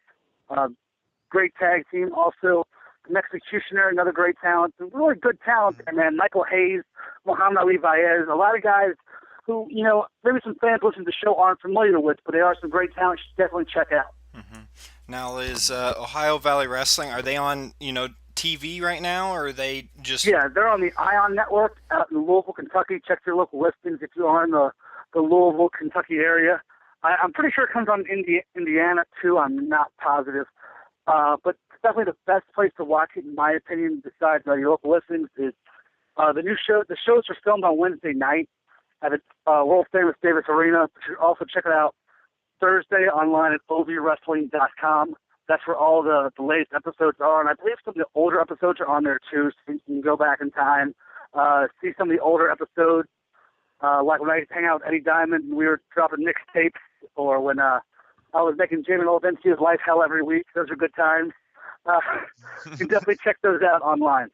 great tag team. Also, Executioner, another great talent. Some really good talent there, man. Michael Hayes, Muhammad Ali Baez, a lot of guys who, maybe some fans listening to the show aren't familiar with, but they are some great talent you should definitely check out. Mm-hmm. Now, is Ohio Valley Wrestling, are they on, TV right now, or are they just... Yeah, they're on the Ion Network out in Louisville, Kentucky. Check your local listings if you are in the Louisville, Kentucky area. I'm pretty sure it comes on Indiana, too. I'm not positive. But definitely the best place to watch it, in my opinion, besides your local listings, is the new show. The shows are filmed on Wednesday night at the world-famous Davis Arena. You should also check it out Thursday online at OVWrestling.com. That's where all the latest episodes are. And I believe some of the older episodes are on there, too, so you can go back in time, see some of the older episodes, like when I used to hang out with Eddie Diamond and we were dropping mixtapes, or when I was making Jamie Olivencia's life hell every week. Those are good times. You can definitely check those out online.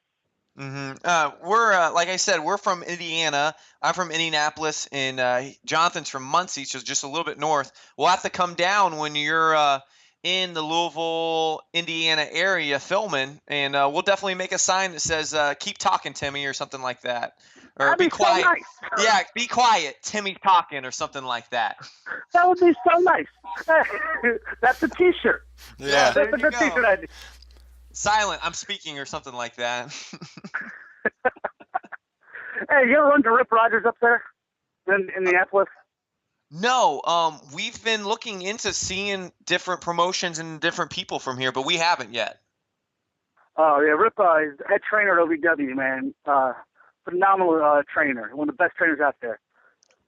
Mm-hmm. We're like I said, we're from Indiana. I'm from Indianapolis, and Jonathan's from Muncie, so just a little bit north. We'll have to come down when you're in the Louisville, Indiana area filming, and we'll definitely make a sign that says "Keep talking, Timmy" or something like that, or That'd "Be be quiet." So nice. Yeah, be quiet, Timmy's talking, or something like that. That would be so nice. That's a T-shirt. Yeah. That's a good T-shirt idea. Silent, I'm speaking, or something like that. Hey, you ever run to Rip Rogers up there in Indianapolis? No, we've been looking into seeing different promotions and different people from here, but we haven't yet. Oh, yeah, Rip is head trainer at OVW, man. Phenomenal trainer, one of the best trainers out there.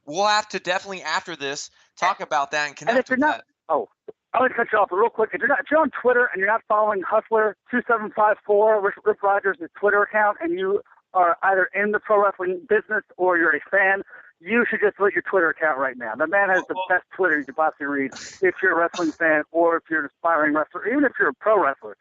We'll have to definitely, after this, talk about that and connect And if you're with not, that. oh, I'm going to cut you off real quick. If you're on Twitter and you're not following Hustler2754, Rip Rogers' Twitter account, and you are either in the pro wrestling business or you're a fan, you should just delete your Twitter account right now. The man has the best Twitter you could possibly read if you're a wrestling fan or if you're an aspiring wrestler, even if you're a pro wrestler,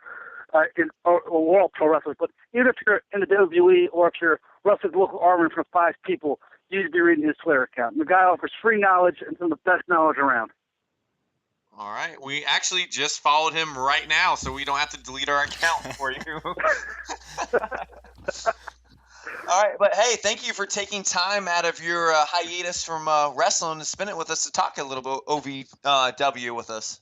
or world pro wrestler. But even if you're in the WWE or if you're wrestling the local army from 5 people, you should be reading his Twitter account. The guy offers free knowledge and some of the best knowledge around. All right. We actually just followed him right now, so we don't have to delete our account for you. All right. But, hey, thank you for taking time out of your hiatus from wrestling to spend it with us to talk a little bit OVW with us.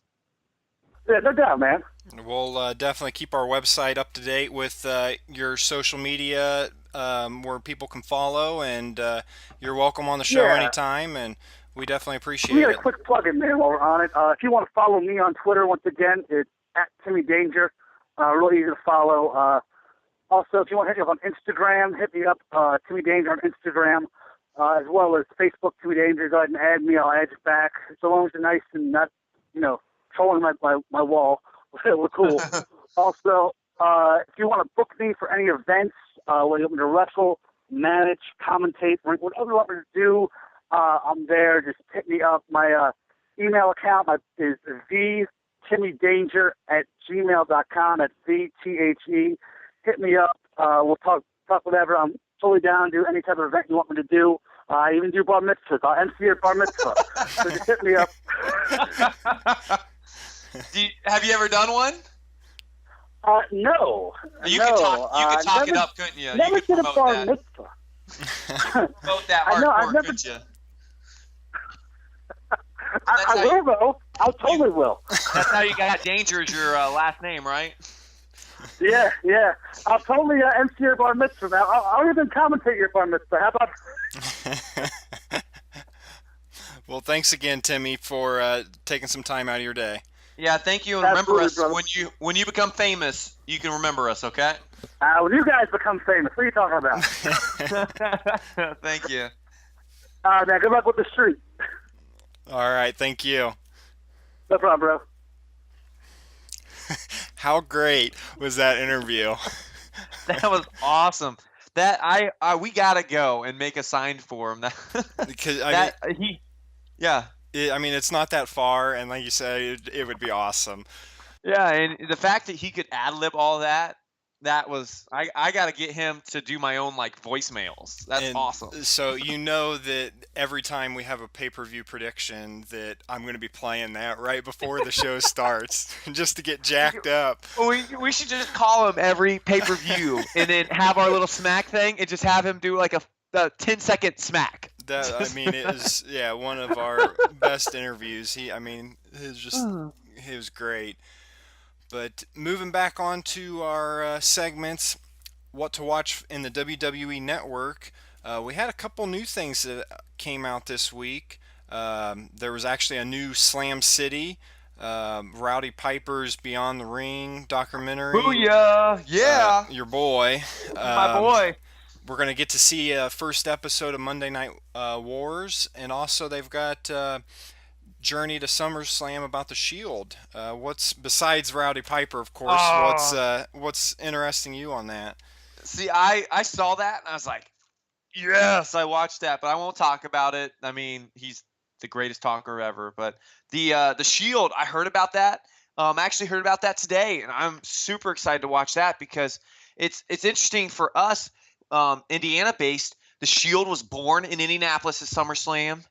Yeah, no doubt, man. We'll definitely keep our website up to date with your social media where people can follow, and you're welcome on the show anytime, and we definitely appreciate it. We got a quick plug in there while we're on it. If you want to follow me on Twitter, once again, it's at Timmy Danger. Really easy to follow. Also, if you want to hit me up on Instagram, hit me up, Timmy Danger on Instagram, as well as Facebook, Timmy Danger. Go ahead and add me. I'll add you back. So long as you're nice and not, trolling my wall, we're cool. Also, if you want to book me for any events, whether you want me to wrestle, manage, commentate, whatever you want me to do, I'm there. Just hit me up. My email account is thetimmydanger@gmail.com. That's VTHE. Hit me up. We'll talk whatever. I'm totally down to do any type of event you want me to do. I even do bar mitzvahs. I'll MC your bar mitzvah. So just hit me up. Have you ever done one? No. You could talk it up, couldn't you? Never You could did a bar that. mitzvah. Promote that I know, hardcore, I've never- couldn't you? I will, though. I totally will. That's how you got Danger as your last name, right? Yeah. I'll totally MC your bar mitzvah now. I'll even commentate your bar mitzvah. How about... Well, thanks again, Timmy, for taking some time out of your day. Yeah, thank you, and remember us when you become famous. You can remember us, okay? When you guys become famous, what are you talking about? Thank you. Now, good luck with the street. All right, thank you. No problem, bro. How great was that interview? That was awesome. That we gotta go and make a sign for him. Because it's not that far, and like you said, it would be awesome. Yeah, and the fact that he could ad lib all that that was I got to get him to do my own like voicemails. That's And awesome. so you know that every time we have a pay-per-view prediction that I'm going to be playing that right before the show starts just to get jacked up. We should just call him every pay-per-view and then have our little smack thing and just have him do like a 10-second smack. That, I mean, it is, yeah, one of our best interviews. He was great. But moving back on to our segments, what to watch in the WWE Network, we had a couple new things that came out this week. There was actually a new Slam City, Rowdy Piper's Beyond the Ring documentary. Booyah! Yeah, your boy. my boy. We're going to get to see a first episode of Monday Night Wars, and also they've got Journey to SummerSlam about the Shield. What's besides Rowdy Piper, of course? What's interesting you on that? See, I saw that and I was like, yes, I watched that, but I won't talk about it. I mean, he's the greatest talker ever. But the Shield, I heard about that. I actually heard about that today, and I'm super excited to watch that because it's interesting for us, Indiana-based. The Shield was born in Indianapolis at SummerSlam.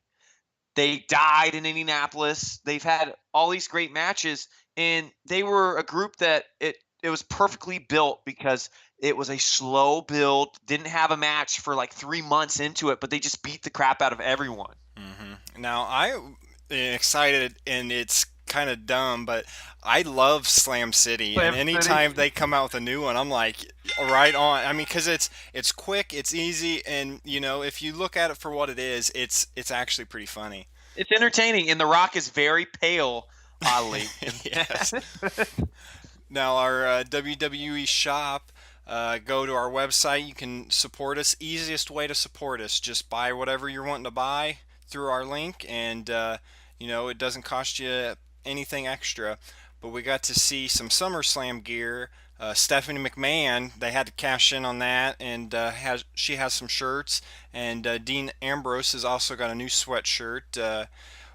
They died in Indianapolis. They've had all these great matches, and they were a group that it was perfectly built because it was a slow build, didn't have a match for like 3 months into it, but they just beat the crap out of everyone. Mm-hmm. Now, I'm excited, and it's kind of dumb, but I love Slam City, and anytime they come out with a new one, I'm like, right on. I mean, because it's quick, it's easy, and you know, if you look at it for what it is, it's actually pretty funny. It's entertaining, and The Rock is very pale, oddly. Yes. Now, our WWE shop, go to our website. You can support us. Easiest way to support us, just buy whatever you're wanting to buy through our link, and you know, it doesn't cost you anything extra. But we got to see some SummerSlam gear. Stephanie McMahon, they had to cash in on that, and she has some shirts. And Dean Ambrose has also got a new sweatshirt.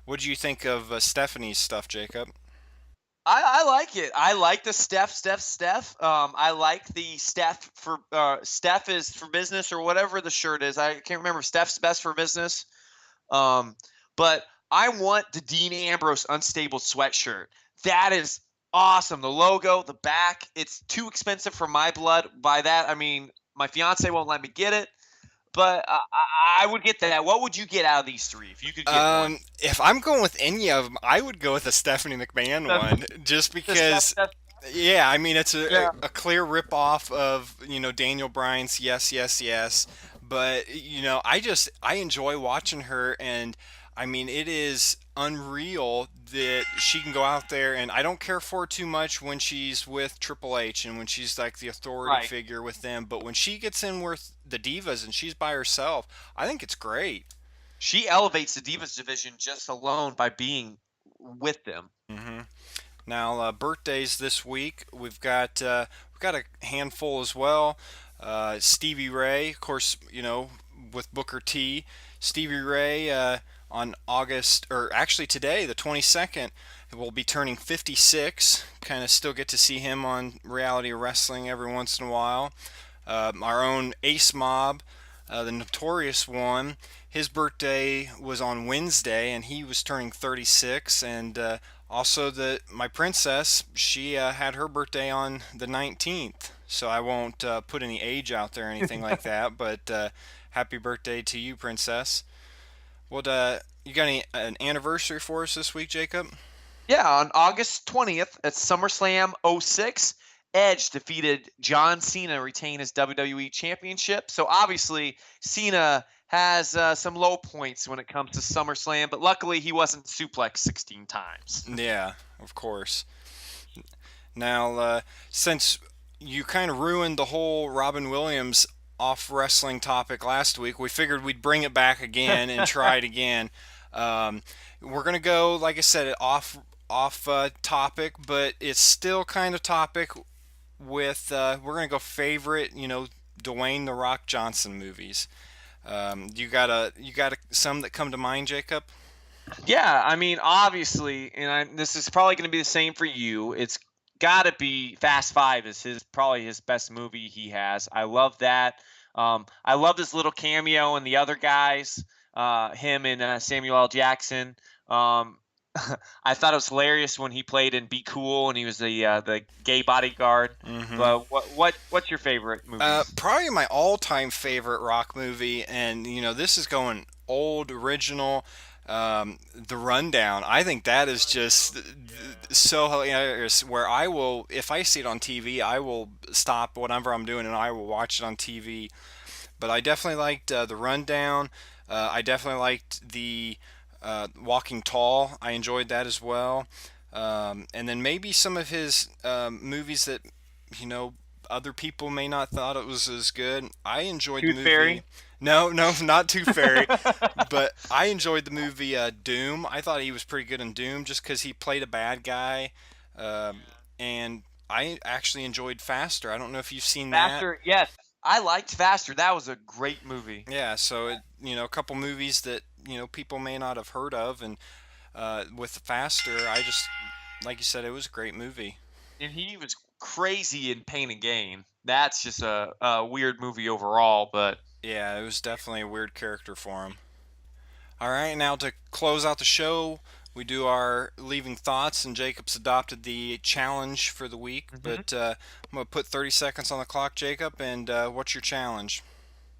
What do you think of Stephanie's stuff, Jacob? I like it. I like the Steph. I like the Steph for Steph is for business or whatever the shirt is. I can't remember. Steph's best for business. But I want the Dean Ambrose unstable sweatshirt. That is awesome. The logo, the back. It's too expensive for my blood. By that I mean my fiance won't let me get it. But I would get that. What would you get out of these three if you could get one? If I'm going with any of them, I would go with the Stephanie McMahon one, just because. Yeah, I mean it's a clear rip-off of, you know, Daniel Bryan's Yes, Yes, Yes. But you know, I enjoy watching her, and I mean, it is unreal that she can go out there, and I don't care for her too much when she's with Triple H and when she's like the authority figure with them. But when she gets in with the Divas and she's by herself, I think it's great. She elevates the Divas division just alone by being with them. Mm-hmm. Now, birthdays this week, we've got a handful as well. Stevie Ray, of course, you know, with Booker T. Stevie Ray on August, or actually today, the 22nd, will be turning 56. Kind of still get to see him on Reality Wrestling every once in a while. Our own Ace Mob, the Notorious One, his birthday was on Wednesday, and he was turning 36. And also my princess, she had her birthday on the 19th. So I won't put any age out there or anything like that, but happy birthday to you, princess. What you got an anniversary for us this week, Jacob? Yeah, on August 20th at SummerSlam 06, Edge defeated John Cena to retain his WWE Championship. So obviously, Cena has some low points when it comes to SummerSlam, but luckily he wasn't suplexed 16 times. Yeah, of course. Now, since you kind of ruined the whole Robin Williams off wrestling topic last week, we figured we'd bring it back again and try it again. We're gonna go, like I said, off topic, but it's still kind of topic. With we're gonna go favorite, you know, Dwayne the Rock Johnson movies. You got some that come to mind, Jacob? Yeah, I mean, obviously, and this is probably going to be the same for you. It's gotta be Fast Five is probably his best movie he has. I love that. I love his little cameo and the other guys, him and Samuel L. Jackson. Um, I thought it was hilarious when he played in Be Cool and he was the gay bodyguard. Mm-hmm. But what's your favorite movie? Probably my all-time favorite Rock movie, and this is going old, original. The Rundown. I think that is just so hilarious. Where I will, if I see it on TV, I will stop whatever I'm doing and I will watch it on TV. But I definitely liked The Rundown. I definitely liked the Walking Tall. I enjoyed that as well. And then maybe some of his movies that other people may not thought it was as good. I enjoyed the Tooth movie. Fairy? No, not Tooth Fairy. But I enjoyed the movie Doom. I thought he was pretty good in Doom just because he played a bad guy. And I actually enjoyed Faster. I don't know if you've seen Faster, yes. I liked Faster. That was a great movie. Yeah, so a couple movies that people may not have heard of, and with Faster, I just, like you said, it was a great movie. And he was crazy in Pain and Gain. That's just a weird movie overall, but yeah, it was definitely a weird character for him. All right, now to close out the show, we do our leaving thoughts, and Jacob's adopted the challenge for the week. Mm-hmm. But I'm going to put 30 seconds on the clock, Jacob, and what's your challenge?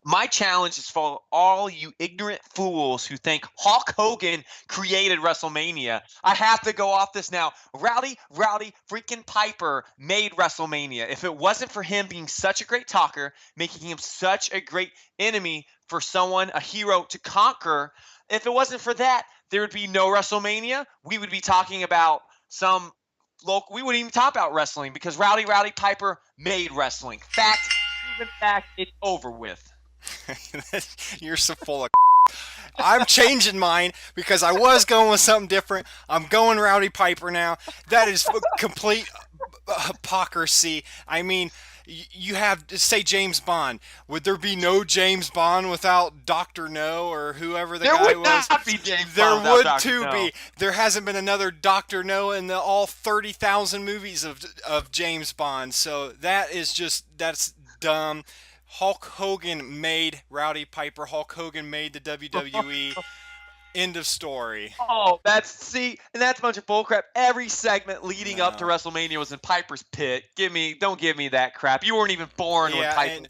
My challenge is for all you ignorant fools who think Hulk Hogan created WrestleMania. I have to go off this now. Rowdy freaking Piper made WrestleMania. If it wasn't for him being such a great talker, making him such a great enemy for someone, a hero to conquer, if it wasn't for that, there would be no WrestleMania. We would be talking about some local. We wouldn't even talk about wrestling because Rowdy Piper made wrestling. Fact, it's over with. You're so full of I'm changing mine because I was going with something different. I'm going Rowdy Piper now. That is complete hypocrisy. I mean, you have, say, James Bond. Would there be no James Bond without Dr. No or whoever the guy was? There would not be James Bond There would without too Dr. No. be. There hasn't been another Dr. No in all 30,000 movies of James Bond. So that's dumb. Hulk Hogan made Rowdy Piper. Hulk Hogan made the WWE. End of story. Oh, that's a bunch of bullcrap. Every segment leading up to WrestleMania was in Piper's pit. Don't give me that crap. You weren't even born when Piper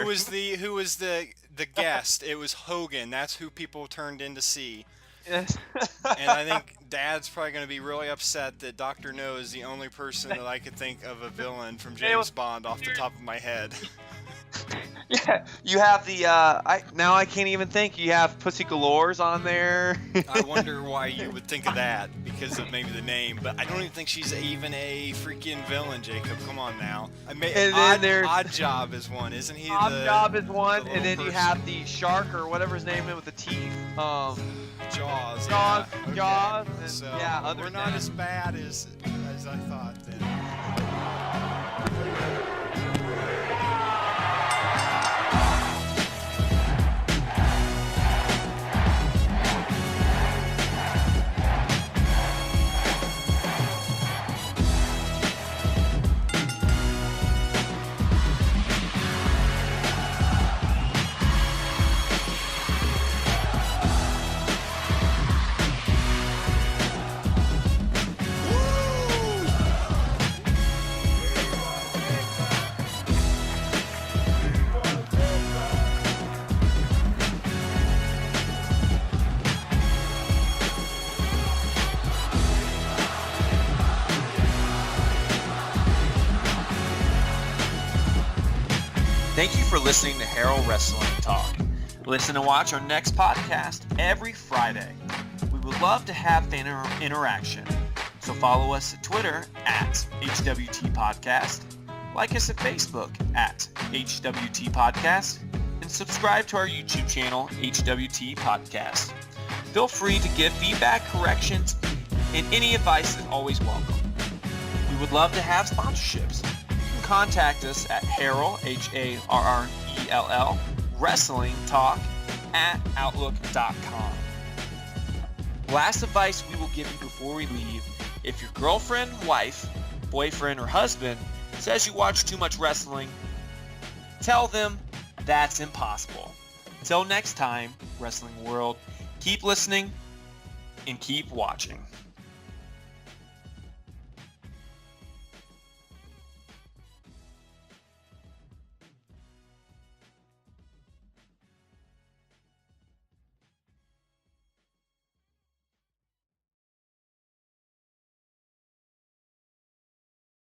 was there. Who was the guest? It was Hogan. That's who people turned in to see. Yes. And I think Dad's probably going to be really upset that Dr. No is the only person that I could think of a villain from James Bond off the top of my head. Yeah, you have the now I can't even think. You have Pussy Galore's on there. I wonder why you would think of that because of maybe the name, but I don't even think she's even a freaking villain, Jacob. Come on now. Odd Job is one, isn't he? Odd Job is one, and then you have the shark or whatever his name is with the teeth. Jaws. Jaws. Okay. Jaws. And, so yeah, we're not as bad as I thought then. Thank you for listening to Harrell Wrestling Talk. Listen and watch our next podcast every Friday. We would love to have fan interaction, so follow us at Twitter at HWT Podcast, like us at Facebook at HWT Podcast, and subscribe to our YouTube channel, HWT Podcast. Feel free to give feedback, corrections, and any advice is always welcome. We would love to have sponsorships. Contact us at Harrell, Harrell, Wrestling Talk at Outlook.com. Last advice we will give you before we leave: if your girlfriend, wife, boyfriend, or husband says you watch too much wrestling, tell them that's impossible. Till next time, Wrestling World, keep listening and keep watching.